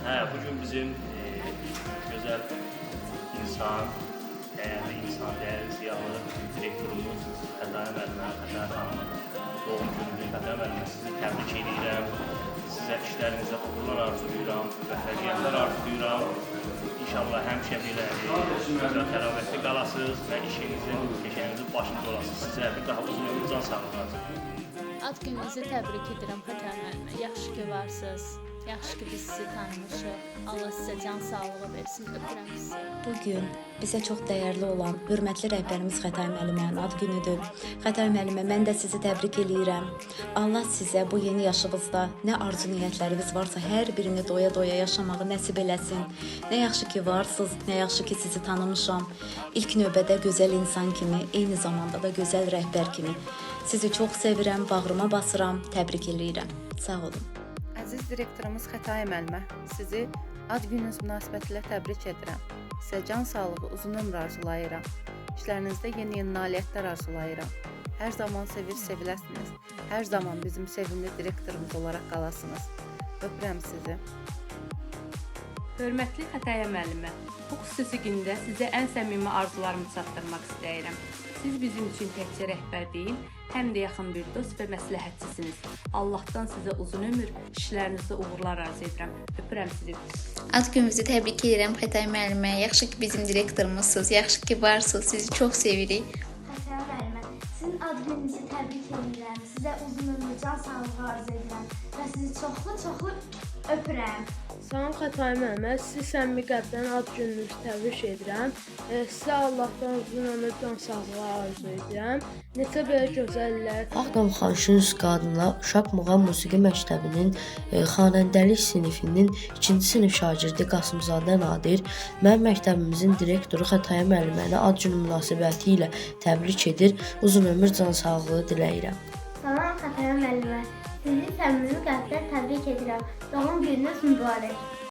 Bugün bizim güzel insan, değerli insan, değerli ziyalı direktörümüz Xətai müəllimə, Xətai xanımın doğum günüdür. Xətai müəllimə sizi təbrik edirəm. Sizə işlərinizə uğurlar arzulayıram, müvəffəqiyyətlər arzulayıram. İnşallah həmişə belə gözəl təravətli qalasınız və işinizin, peşənizin başında olasınız. Sizə bir daha uzun ömür, can sağlığı arzulayıram. Ad gününüzü təbrik edirəm Xətai müəllimə. Yaxşı ki varsınız. Yaxşı ki biz sizi tanımışıq. Allah sizə can sağlığı versin. Öpürəm sizi. Bugün bizə çox dəyərli olan hörmətli rəhbərimiz Xətai müəllimənin ad günüdür. Xətai müəllimə, mən də sizi təbrik eləyirəm. Allah sizə bu yeni yaşınızda nə arzu niyyətləriniz varsa hər birini doya-doya yaşamağı nəsib eləsin. Nə yaxşı ki varsınız, nə yaxşı ki sizi tanımışam. İlk növbədə gözəl insan kimi, eyni zamanda da gözəl rəhbər kimi. Sizi çox sevirəm, bağrıma basıram, təbrik eləyirəm. Sağ olun. Əziz direktorumuz Xətai müəllimə, sizi ad gününüz münasibətilə təbrik edirəm. Sizə can sağlığı, uzun ömür arzulayıram. İşlərinizdə yeni nailiyyətlər arzulayıram. Hər zaman seviləsiniz. Hər zaman bizim sevimli direktorumuz olaraq qalasınız. Öpürəm sizi. Hörmətli Xətai müəllimə, bu xüsusi gündə sizə ən səmimi arzularımı çatdırmaq istəyirəm. Siz bizim üçün təkcə rəhbər deyil, həm də yaxın bir dost və məsləhətçisiniz. Allahdan sizə uzun ömür, işlərinizdə uğurlar arzu edirəm. Öpürəm sizi. Ad gününüzü təbrik edirəm Xətai müəllimə. Yaxşı ki bizim direktorumuzsunuz, yaxşı ki varsınız. Sizi çox sevirik. Xətai müəllimə, sizin ad gününüzü təbrik edirəm. Sizə uzun ömür, can sağlığı arzu edirəm və sizi çoxlu öpürəm. Salam Xətai müəllimə, sizi səmimi qəlbdən ad gününüzü təbrik edirəm. Sizə Allahdan uzun ömür, can sağlığı arzu edirəm. Necə belə gözəllər. Ağdam Xanşunuz qadınlar Uşaq Muğam Musiqi Məktəbinin xanəndəlik sinifinin 2-ci sinif şagirdi Qasımzadə Nadir mənim məktəbimizin direktoru Xətai müəlliməni ad günü münasibəti ilə təbrik edir. Uzun ömür, can sağlığı diləyirəm. Salam Xətai müəllimə, sizi səmimi qəlbdən təbrik edirəm. Doğum gününüz mübarək.